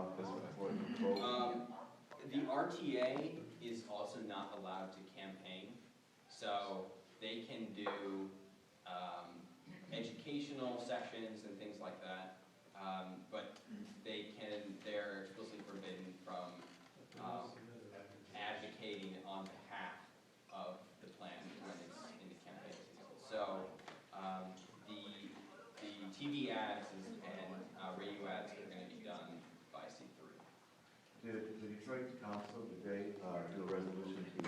office for the vote? The RTA is also not allowed to campaign, so they can do educational sessions and things like that, but they're explicitly forbidden from advocating on behalf of the plan when it's in the campaign season. So the TV ads and radio ads are going to be done by C3. Did the Detroit Council today do a resolution to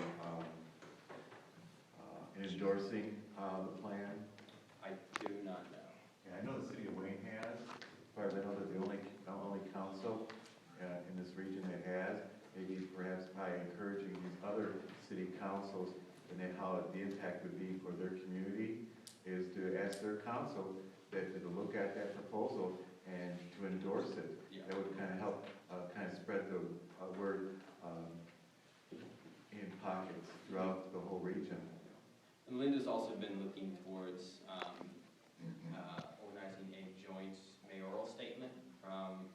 endorsing the plan? I do not know. Yeah, I know the city of Wayne has, as far as I know, they're the only council in this region that has. Maybe perhaps by encouraging these other city councils and then how the impact would be for their community is to ask their council to look at that proposal and to endorse it. Yeah. That would kind of help kind of spread the word in pockets throughout the whole region. And Linda's also been looking towards organizing a joint mayoral statement from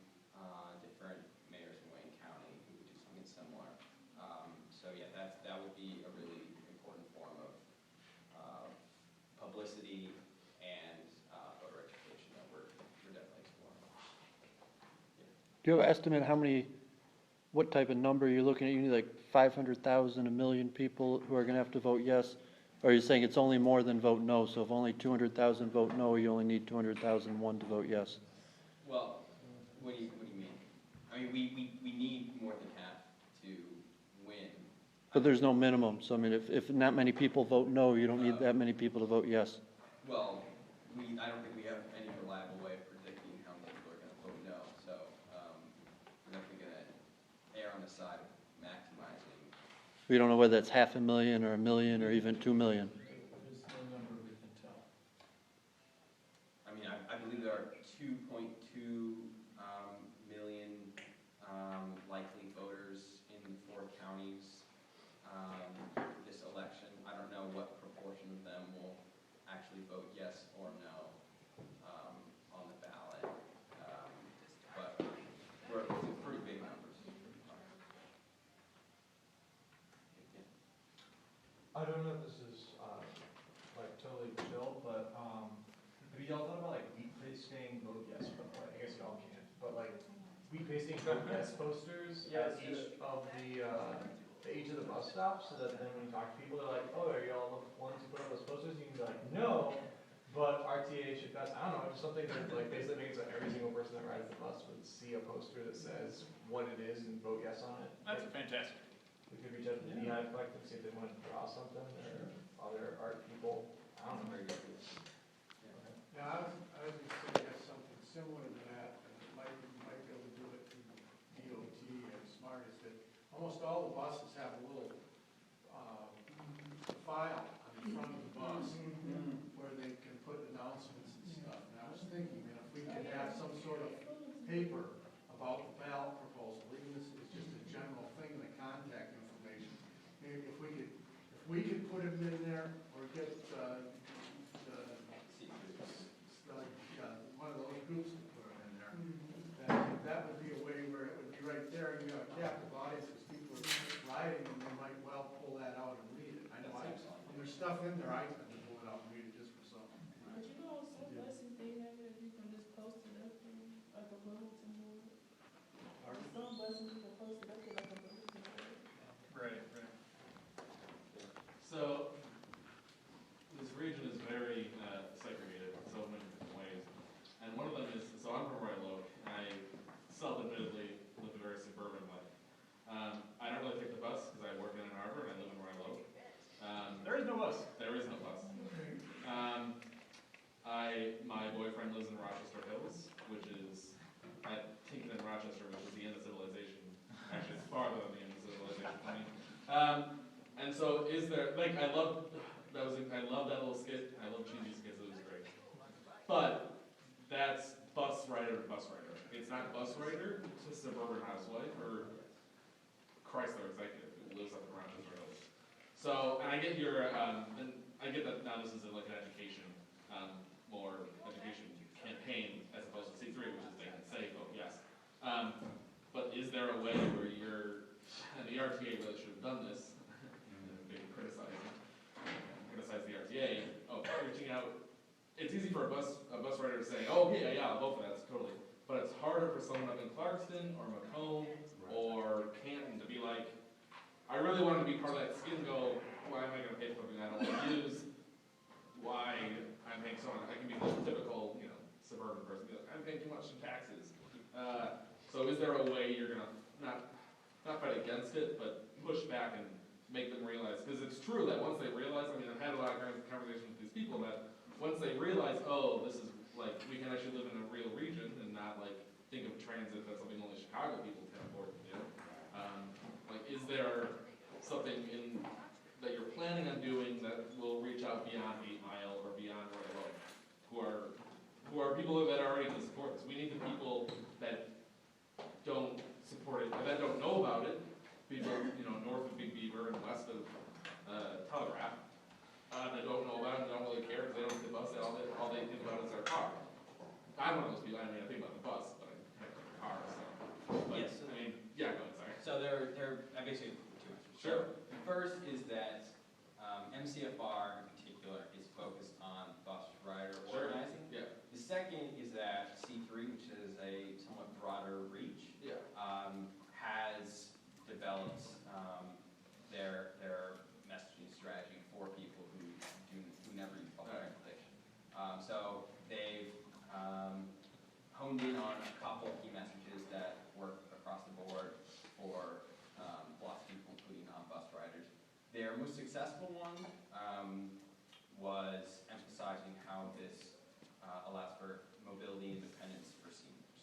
different mayors in Wayne County who would do something similar. So yeah, that would be a really important form of publicity and voter education that we're definitely exploring. Yeah. Do you have an estimate what type of number you're looking at? You need like 500,000, 1 million people who are going to have to vote yes? Or are you saying it's only more than vote no? So if only 200,000 vote no, you only need 200,001 to vote yes? Well, what do you mean? I mean, we need more than half to win. But there's no minimum. So I mean, if not many people vote no, you don't need that many people to vote yes. Well, I don't think we have any reliable way of predicting how many people are going to vote no. So we're definitely going to err on the side of maximizing. We don't know whether that's 500,000 or 1 million or even 2 million. There's no number we can tell. I mean, I believe there are 2.2 million likely voters in 4 counties this election. I don't know what proportion of them will actually vote yes or no on the ballot, but we're pretty big numbers. I don't know if this is like totally chill, but have y'all thought about like wheat pasting vote yes, but like, I guess y'all can't, but like wheat pasting vote yes posters at each of the bus stops, so that then when you talk to people, they're like, oh, are y'all the ones who put up those posters? You can be like, no, but RTA should pass. I don't know, just something that like basically makes it so every single person that rides the bus would see a poster that says what it is and vote yes on it. That's fantastic. We could reach out to the Beehive Collective, see if they want to draw something, or other art people. I don't know. Very good. Yeah, I would suggest something similar to that, and might be able to do it through DOT and SMART, is that almost all the buses have a little file on the front of the bus where they can put announcements and stuff. And I was thinking that if we could have some sort of paper about the ballot proposal, even this is just a general thing, the contact information. Maybe if we could put them in there, or get one of those groups to put them in there, that would be a way where it would be right there, and you have a captive audience, because people are riding, and they might well pull that out and read it. I know when there's stuff in there, I tend to pull it out and read it just for something. But you know, some buses, they have it, you can just post it up and, like a bulletin board. Some buses, you can post it up to like a bulletin board. Right. So this region is very segregated in so many different ways. And one of them is, so I'm from Royal Oak, and I self-admittedly live a very suburban life. I don't really take the bus because I work in Ann Arbor and I live in Royal Oak. There is no bus. There is no bus. My boyfriend lives in Rochester Hills, which is, I think in Rochester, which is the end of civilization. Actually, it's farther than the end of civilization for me. And so is there, like, I love that little skit. I love cheesy skits, it was great. But that's bus rider to bus rider. It's not bus rider to suburban housewife or Chrysler executive who lives up in Rochester Hills. So, and I get your, and I get that now this is like an education, more education campaign as opposed to C3, which is they can say vote yes. But a way where and the RTA really should have done this, being criticized the RTA, reaching out. It's easy for a bus rider to say, oh, yeah, I'll vote for that, totally. But it's harder for someone up in Clarkston or Macomb or Canton to be like, I really want to be part of that skid and go, why am I going to pay for something I don't want to use? Why I'm paying so much? I can be the typical, suburban person, be like, I'm paying too much in taxes. So is there a way you're going to not fight against it, but push back and make them realize? Because it's true that once they realize, I've had a lot of conversations with these people that once they realize, oh, this is like, we can actually live in a real region and not like think of transit as something only Chicago people can afford to do. Is there something that you're planning on doing that will reach out beyond 8 Mile or beyond where I live, who are people that are already going to support this? We need the people that don't support it, that don't know about it. People, north of Big Beaver and west of Telegraph, that don't know about it and don't really care because they don't see the bus. All they think about is their car. I'm one of those people. I think about the bus, but I have a car. So, but, Yes. Yeah, go ahead. Sorry. So there are basically two answers. Sure. So the first is that MCFR in particular is focused on bus rider organizing. Yeah. The second is that C3, which is a somewhat broader reach, Yeah. has developed their messaging strategy for people who never use public transportation. So they've honed in on a couple of key messages that work across the board for lots of people, including non-bus riders. Their most successful one was emphasizing how this allows for mobility independence for seniors.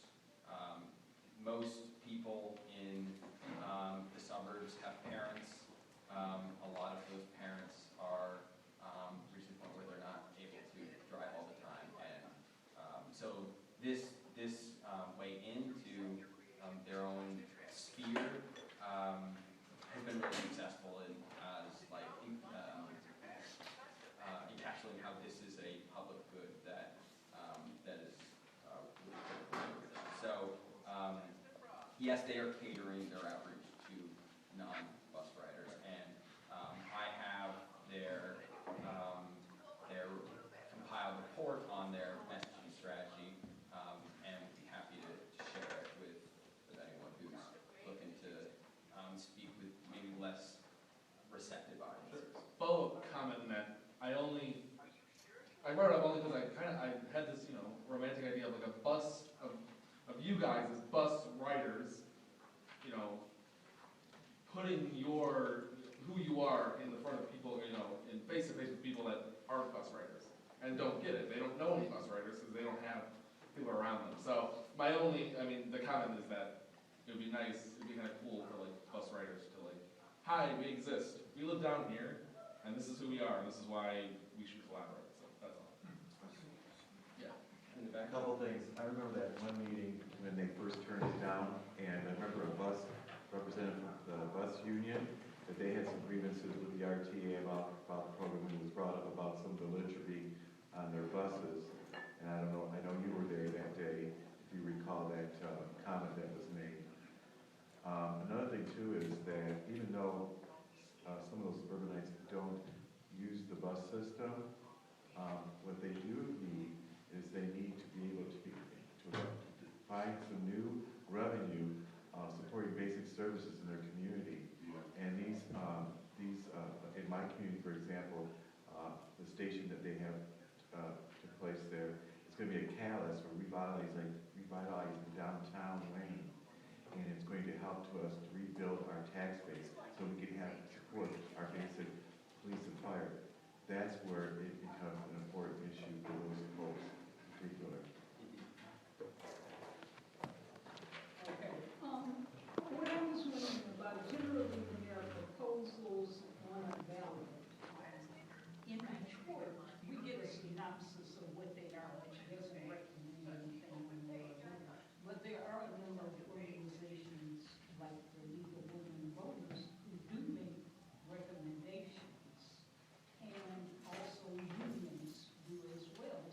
Most people in the suburbs have parents. A lot of those parents are reaching the point where they're not able to drive all the time, and so this way into their own sphere has been really successful in encapsulating how this is a public good that is really critical. So yes, they are catering their outreach to non-bus riders, and I have their compiled report on their messaging strategy, and would be happy to share it with anyone who's looking to speak with maybe less receptive audiences. Follow-up comment on that. I brought it up only because I had this, romantic idea of like a bus of you guys as bus riders, putting who you are in the front of people, in face-to-face with people that aren't bus riders and don't get it. They don't know any bus riders because they don't have people around them. So the comment is that it would be nice, it'd be kind of cool for like bus riders to like, hi, we exist. We live down here, and this is who we are, and this is why we should collaborate. So that's all. Yeah. In the A back. couple things. I remember that one meeting when they first turned it down, and I remember a bus representative from the bus union, that they had some grievances with the RTA about the program when it was brought up about some validity on their buses. And I don't know, I know you were there that day, if you recall that comment that was made. Another thing too is that even though some of those suburbanites don't use the bus system, what they do need is they need to be able to find some new revenue supporting basic services in their community. And these in my community, for example, the station that they have took place there, it's going to be a catalyst for revitalizing the downtown lane. And it's going to help to us to rebuild our tax base so we can have support our basic police and fire. That's where it becomes an important issue for those folks in particular. Okay, what I was wondering about, generally when there are proposals on a ballot, in Detroit, we get a synopsis of what they are, which doesn't recommend anything one way or another. But there are a number of organizations, like the League of Women Voters, who do make recommendations. And also unions do as well.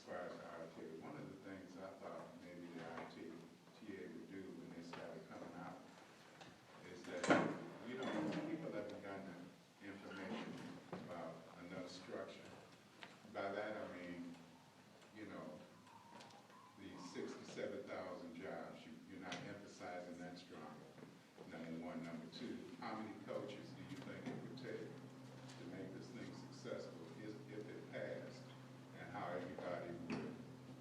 far as the RTA, one of the things I thought maybe the RTA would do when they started coming out is that, people haven't gotten information about enough structure. By that I mean, the 67,000 jobs, you're not emphasizing that strongly, number one. Number two, how many coaches do you think it would take to make this thing successful if it passed, and how everybody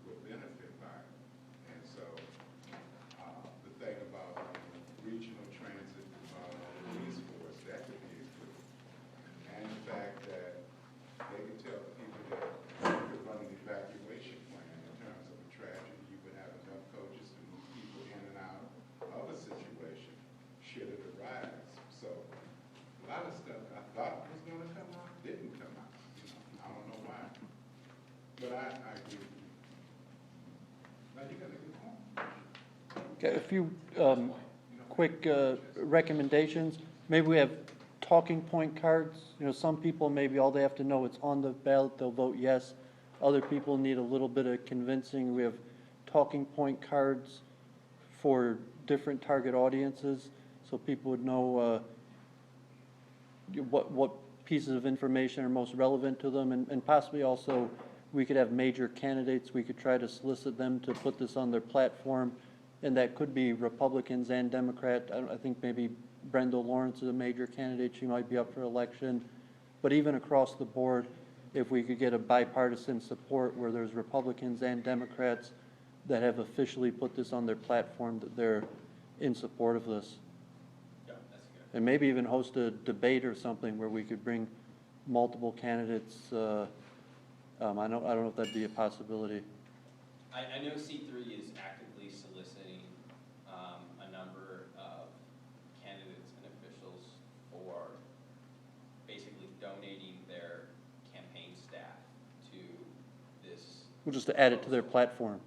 would benefit by it? And so, the thing about regional transit, police force, that could be included. And the fact that they could tell people that you could run an evacuation plan in terms of a tragedy. You would have enough coaches to move people in and out of a situation should it arise. So a lot of stuff I thought was going to come out didn't come out. I don't know why. But I agree with you. Now you got a good point. Okay, a few quick recommendations. Maybe we have talking point cards. Some people, maybe all they have to know it's on the ballot, they'll vote yes. Other people need a little bit of convincing. We have talking point cards for different target audiences, so people would know what pieces of information are most relevant to them, and possibly also we could have major candidates. We could try to solicit them to put this on their platform, and that could be Republicans and Democrat. I think maybe Brenda Lawrence is a major candidate. She might be up for election. But even across the board, if we could get a bipartisan support where there's Republicans and Democrats that have officially put this on their platform, that they're in support of this. Yeah, that's good. And maybe even host a debate or something where we could bring multiple candidates. I don't know if that'd be a possibility. I know C3 is actively soliciting a number of candidates and officials for basically donating their campaign staff to this. Well, just to add it to their platform.